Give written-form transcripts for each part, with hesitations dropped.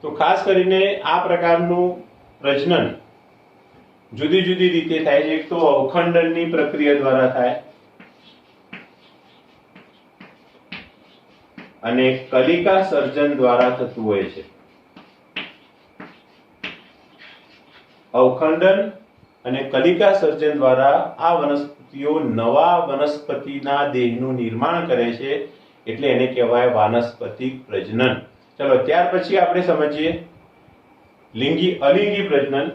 તો ખાસ કરીને આ પ્રકારનું પ્રજનન જુદી જુદી રીતે થાય છે। એક તો અવખંડનની પ્રક્રિયા દ્વારા થાય અને કલિકા સર્જન દ્વારા થતું હોય છે। અવખંડન અને કલિકા સર્જન દ્વારા આ વનસ્પતિઓ નવા વનસ્પતિના દેહનું નિર્માણ કરે છે, એટલે એને કહેવાય વાનસ્પતિક પ્રજનન। ચલો ત્યાર પછી આપણે સમજીએ લિંગી અલિંગી પ્રજનન।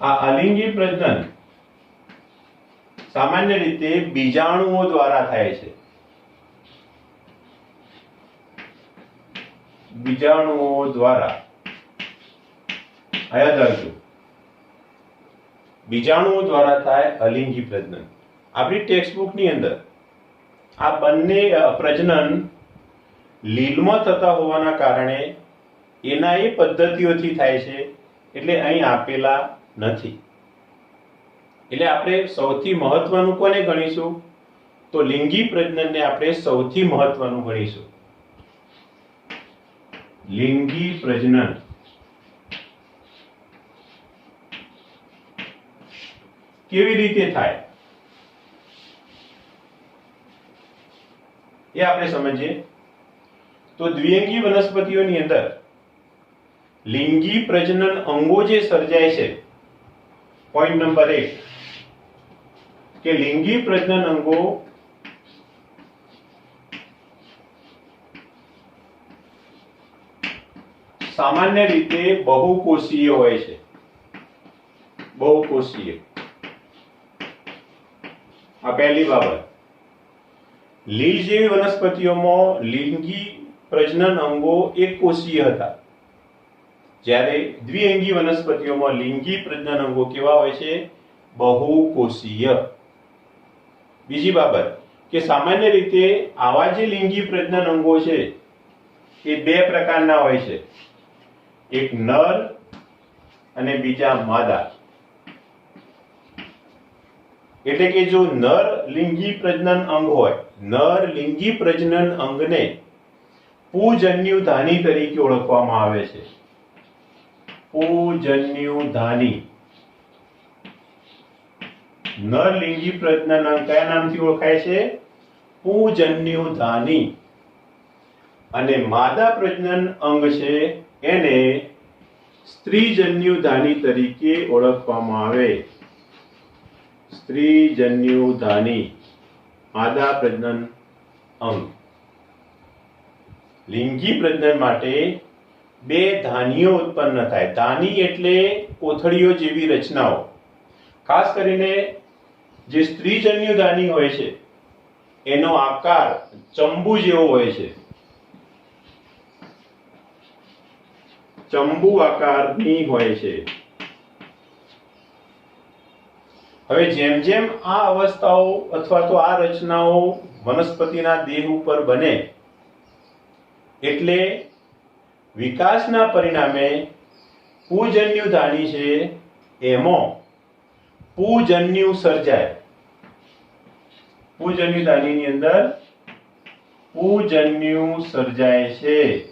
આ અલિંગી પ્રજનન સામાન્ય રીતે બીજાણુઓ દ્વારા થાય છે। બીજાણુઓ દ્વારા યાદ રાખજો, બીજાણુઓ દ્વારા થાય અલિંગી પ્રજનન। આપણી ટેક્સ્ટ બુક ની અંદર આ બંને પ્રજનન લીલમાં થતા હોવાના કારણે એના એ પદ્ધતિઓથી થાય છે, એટલે અહીં આપેલા નથી। એટલે આપણે સૌથી મહત્વનું કોને ગણીશું? તો લિંગી પ્રજનનને આપણે સૌથી મહત્વનું ગણીશું। લિંગી પ્રજનન કેવી રીતે થાય એ આપણે સમજીએ। તો દ્વિઅંગી વનસ્પતિઓની અંદર લિંગી પ્રજનન અંગો જે સર્જાય છે, પોઈન્ટ નંબર 1 કે લિંગી પ્રજનન અંગો સામાન્ય રીતે બહુકોષીય હોય છે। બહુકોષીય, આ પહેલી બાબત। લીલ જેવી વનસ્પતિઓમાં લિંગી પ્રજનન અંગો એકકોષીય હતા, જ્યારે દ્વિઅંગી વનસ્પતિઓમાં લિંગી પ્રજનન અંગો કેવા હોય છે? બહુકોષીય। બીજી બાબત કે સામાન્ય રીતે આવા જે લિંગી પ્રજનન અંગો છે એ બે પ્રકારના હોય છે, એક નર અને બીજા માદા। એટલે કે જો નર લિંગી પ્રજનન અંગ હોય, નર લિંગી પ્રજનન અંગને પૂજન્યુધાની તરીકે ઓળખવામાં આવે છે। પૂજન્યુધાની નર લિંગી પ્રજનન અંગ કયા નામથી ઓળખાય છે? પૂજન્યુધાની। અને માદા પ્રજનન અંગ છે એને સ્ત્રીજન્યુધાની તરીકે ઓળખવામાં આવે। સ્ત્રીજન્યુધાની માદા પ્રજનન અંગ। લિંગી પ્રજનન માટે બે ધાનીઓ ઉત્પન્ન થાય। ધાની એટલે કોથળીઓ જેવી રચનાઓ। ખાસ કરીને જે સ્ત્રીજન્યુધાની હોય છે એનો આકાર ચંબુ જેવો હોય છે, ચંબુ આકારની હોય છે। હવે જેમ જેમ આ અવસ્થાઓ અથવા તો આ રચનાઓ વનસ્પતિના દેહ ઉપર બને એટલે વિકાસના પરિણામે પૂજન્યુધાની છે એમાં પૂજન્યુ સર્જાય। પૂજન્યુધાનીની અંદર પૂજન્યુ સર્જાય છે,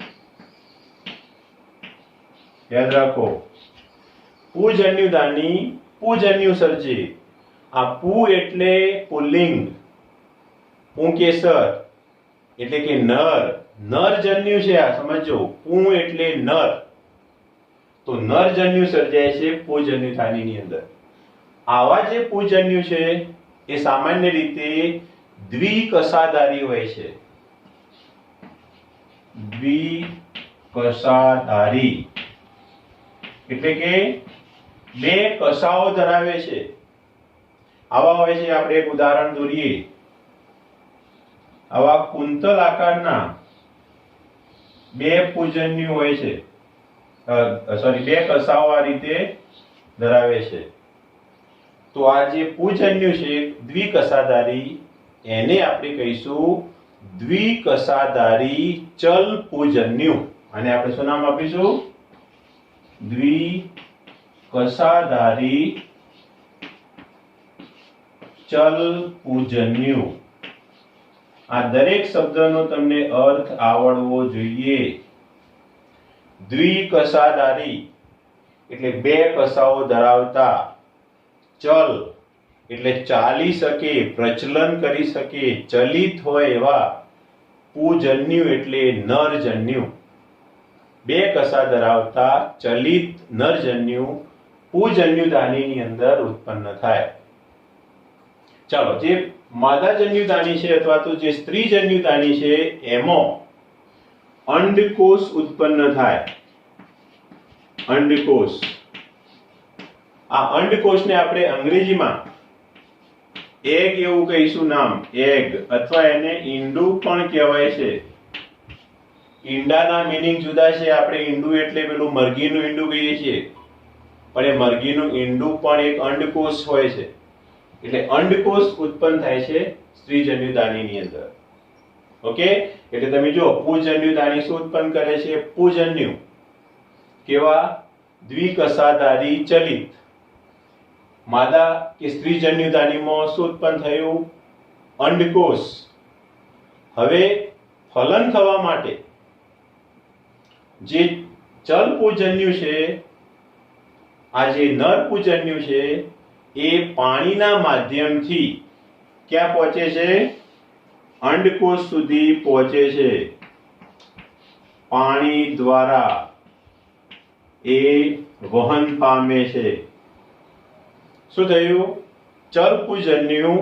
યાદ રાખો। પૂજન્યુધાની પૂજન્યુ સર્જે। આ પૂ એટલે પુલ્લિંગ, પુંકેસર એટલે કે નર, નરજન્યુ છે। આ સમજો, પૂ એટલે નર, તો નરજન્યુ સર્જાય છે પૂજન્યુધાનીની અંદર। આવા જે પૂજન્યુ છે એ સામાન્ય રીતે દ્વિકસાધારી હોય છે। દ્વિકસાધારી એટલે કે બે કસાઓ ધરાવે છે। આવા હોય છે, આપણે એક ઉદાહરણ દોરીએ। આવા કુંતલ આકારના બે પૂજન્યુ હોય છે, બે કસાઓ આ રીતે ધરાવે છે। તો આ જે પૂજન્યુ છે દ્વિકસાધારી, એને આપણે કહીશું દ્વિકસાધારી ચલ પૂજન્યુ। અને આપણે શું નામ આપીશું? દ્વિકસાધારી ચલ પૂજન્યુ। આ દરેક શબ્દનો તમને અર્થ આવડવો જોઈએ. દ્વિકસાધારી એટલે બે કસાઓ ધરાવતા. ચલ એટલે ચાલી શકે, પ્રચલન કરી શકે, ચલિત હોય એવા. પૂજન્યુ એટલે નરજન્યુ. બે કસા ધરાવતા ચલિત નરજન્યુ પૂજન્યુદાનીની અંદર ઉત્પન્ન થાય. ચાલો, જે માદાજન્યુદાની છે અથવા તો જે સ્ત્રીજન્યુદાની છે એમાં અંડકોષ ઉત્પન્ન થાય. અંડકોષ. આ અંડકોષને આપણે અંગ્રેજીમાં એગ એવું કહીશું નામ, એગ, અથવા એને ઈંડું પણ કહેવાય છે. ઈંડાના મીનિંગ જુદા છે. આપણે ઈંડું એટલે પેલું મરઘીનું ઈંડું કહીએ છીએ, પણ એ મરઘીનું ઈંડું પણ એક અંડકોષ હોય છે. એટલે અંડકોષ ઉત્પન્ન થાય છે સ્ત્રીજન્યુદાનીની અંદર. ઓકે, એટલે તમે જો પૂજન્યુદાની શું ઉત્પન્ન કરે છે? પૂજન્યુ. કેવા? દ્વિકસાધારી ચલિત. માદા કે સ્ત્રીજન્યુદાનીમાં શું ઉત્પન્ન થયું? અંડકોષ. હવે ફલન થવા માટે જે ચલ પૂજન્યુ છે, આ જે નર પૂજન્યુ છે, એ પાણીના માધ્યમથી ક્યાં પહોંચે છે? અંડકોષ સુધી પહોંચે છે. પાણી દ્વારા એ વહન પામે છે. શું થયું? ચલ પૂજન્યુ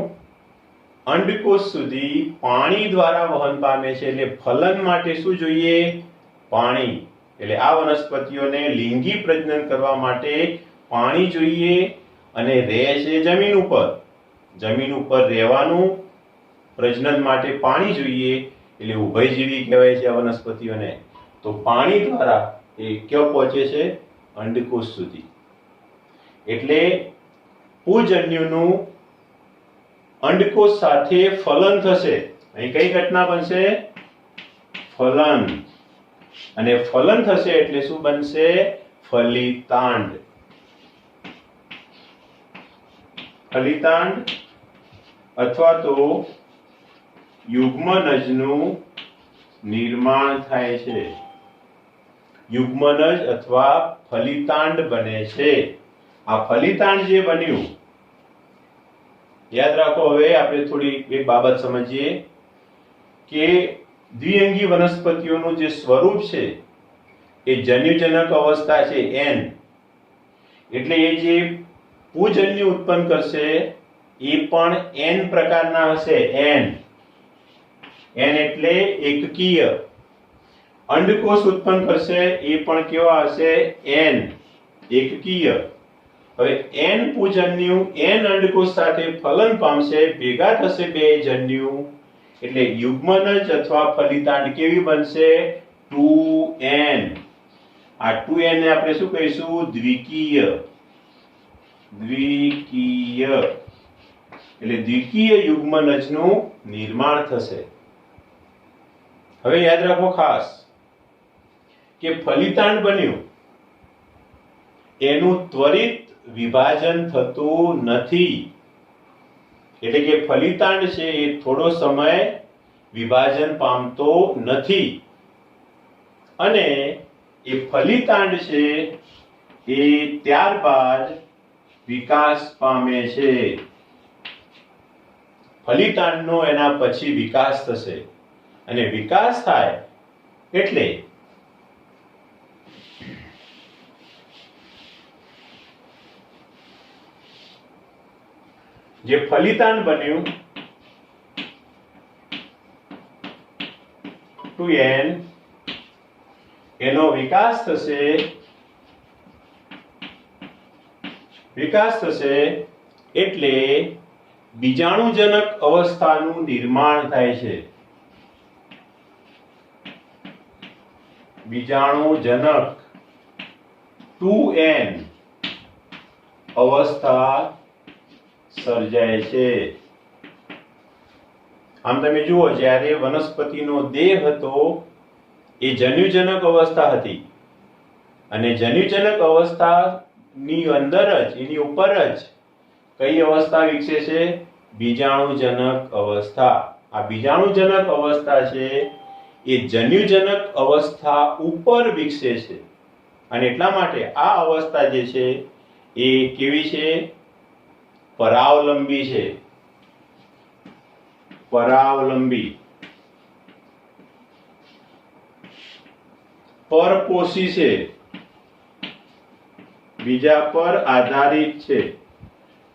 અંડકોષ સુધી પાણી દ્વારા વહન પામે છે. એટલે ફલન માટે શું જોઈએ? પાણી. એટલે આ વનસ્પતિઓને લિંગી પ્રજનન કરવા માટે પાણી જોઈએ અને રહે છે જમીન ઉપર. જમીન ઉપર રહેવાનું, પ્રજનન માટે પાણી જોઈએ, એટલે ઉભયજીવી કહેવાય છે આ વનસ્પતિઓને. તો પાણી દ્વારા એ ક્યાં પહોંચે છે? અંડકોષ સુધી. એટલે પૂજન્યુનું અંડકોષ સાથે ફલન થશે. અહીં કઈ ઘટના બનશે? ફલન. અને ફલન થશે એટલે શું બનશે? ફલિતાંડ. ફલિતાંડ અથવા તો યુગ્મનજનું નિર્માણ થાય છે. યુગ્મનજ અથવા ફલિતાંડ બને છે. આ ફલિતાંડ જે બન્યું, યાદ રાખો. હવે આપણે થોડી એક બાબત સમજીએ કે દ્વિઅંગી વનસ્પતિઓનું જે સ્વરૂપ છે એ જન્યુજનક અવસ્થા છે એન. એટલે એ જે પૂજન્યુ ઉત્પન્ન કરશે એ પણ એન પ્રકારના હશે. એન. એન એટલે એકકીય. અંડકોષ ઉત્પન્ન કરશે એ પણ કેવા હશે? એન. એકકીય. હવે એન પૂજન્યુ એન અંડકોષ સાથે ફલન પામશે, ભેગા થશે બે જન્યુ, એટલે યુગ્મનજ અથવા ફલિતાંડ કેવી બનશે? 2n. આ 2n ને આપણે શું કહીશું? દ્વિકીય. દ્વિકીય. એટલે દ્વિકીય યુગ્મનજનું નિર્માણ થશે. હવે યાદ રાખો ખાસ કે ફલિતાંડ બન્યું એનું ત્વરિત વિભાજન થતું નથી. એટલે કે ફલિતાંડ છે એ થોડો સમય વિભાજન પામતો નથી અને એ ફલિતાંડ છે એ ત્યારબાદ વિકાસ પામે છે. ફલિતાંડનો એના પછી વિકાસ થશે અને વિકાસ થાય એટલે જે ફલિતાંડ બન્યું 2n એનો વિકાસ થશે એટલે બીજાણુજનક અવસ્થાનું નિર્માણ થાય છે. બીજાણુજનક 2n અવસ્થા સર્જાય છે. આમ તમે જુઓ, જ્યારે વનસ્પતિનો દેહ હતો એ જન્યુજનક અવસ્થા હતી અને જન્યુજનક અવસ્થાની અંદર જ, એની ઉપર જ કઈ અવસ્થા વિકસે છે? બીજાણુજનક અવસ્થા. આ બીજાણુજનક અવસ્થા છે એ જન્યુજનક અવસ્થા ઉપર વિકસે છે અને એટલા માટે આ અવસ્થા જે છે એ કેવી છે? પરાવલંબી છે. પરાવલંબી, પરપોષી છે, બીજા પર આધારિત છે.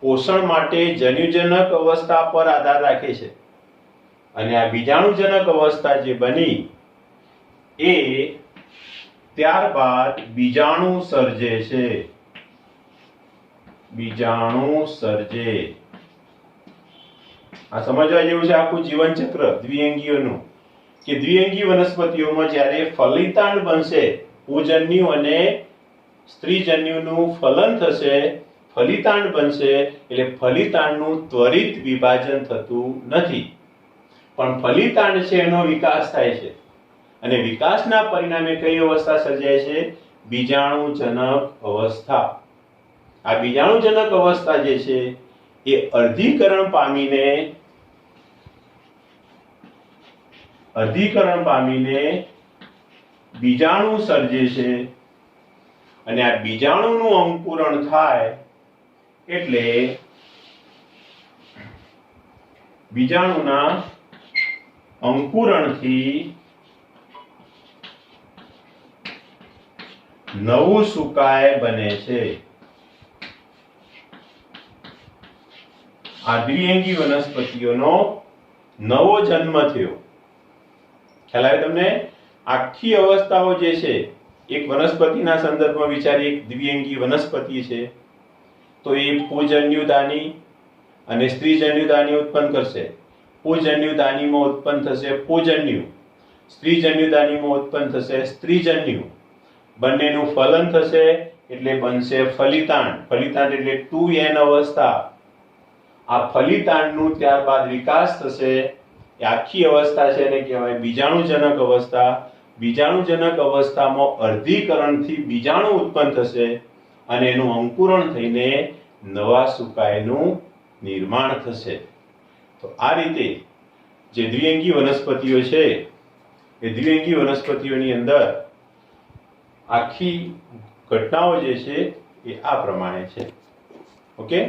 પોષણ માટે જન્યુજનક અવસ્થા પર આધાર રાખે છે અને આ બીજાણુજનક અવસ્થા જે બની એ ત્યારબાદ બીજાણુ સર્જે છે. બીજાણુ સર્જે. આ સમજવા જેવું છે આખું જીવનચક્ર દ્વિઅંગીઓનું, કે દ્વિઅંગી વનસ્પતિઓમાં જ્યારે ફલિતાંડ બનશે, પુંજન્યુ અને સ્ત્રીજન્યુનું ફલન થશે, ફલિતાંડ બનશે, એટલે ફલિતાંડનું ત્વરિત વિભાજન થતું નથી, પણ ફલિતાંડ છે એનો વિકાસ થાય છે અને વિકાસના પરિણામે કઈ અવસ્થા સર્જાય છે? બીજાણુજનક અવસ્થા. આ બીજાણુજનક અવસ્થા જે છે એ અર્ધીકરણ પામીને બીજાણુ સર્જે છે અને આ બીજાણુનું અંકુરણ થાય એટલે બીજાણુના અંકુરણથી નવું સુકાય બને છે. આ દ્વિઅંગી વનસ્પતિઓનો નવો જન્મ થયો. ખ્યાલ આવે તમને? આખી અવસ્થાઓ જે છે, એક વનસ્પતિના સંદર્ભમાં વિચારીએ, એક દ્વિઅંગી વનસ્પતિ છે તો એ પુંજન્યુદાની અને સ્ત્રીજન્યુદાની ઉત્પન્ન કરશે. પુંજન્યુદાનીમાં ઉત્પન્ન થશે પુંજન્યુ, સ્ત્રીજન્યુદાનીમાં ઉત્પન્ન થશે સ્ત્રીજન્યુ. બંનેનું ફલન થશે એટલે બનશે ફલિતાંડ. ફલિતાંડ એટલે 2n અવસ્થા. આ ફલિતાંડનું ત્યારબાદ વિકાસ થશે. એ આખી અવસ્થા છે એને કહેવાય બીજાણુજનક અવસ્થા. બીજાણુજનક અવસ્થામાં અર્ધીકરણથી બીજાણુ ઉત્પન્ન થશે અને એનું અંકુરણ થઈને નવા સુકાયનું નિર્માણ થશે. તો આ રીતે જે દ્વિઅંગી વનસ્પતિઓ છે એ દ્વિઅંગી વનસ્પતિઓની અંદર આખી ઘટનાઓ જે છે એ આ પ્રમાણે છે. ઓકે.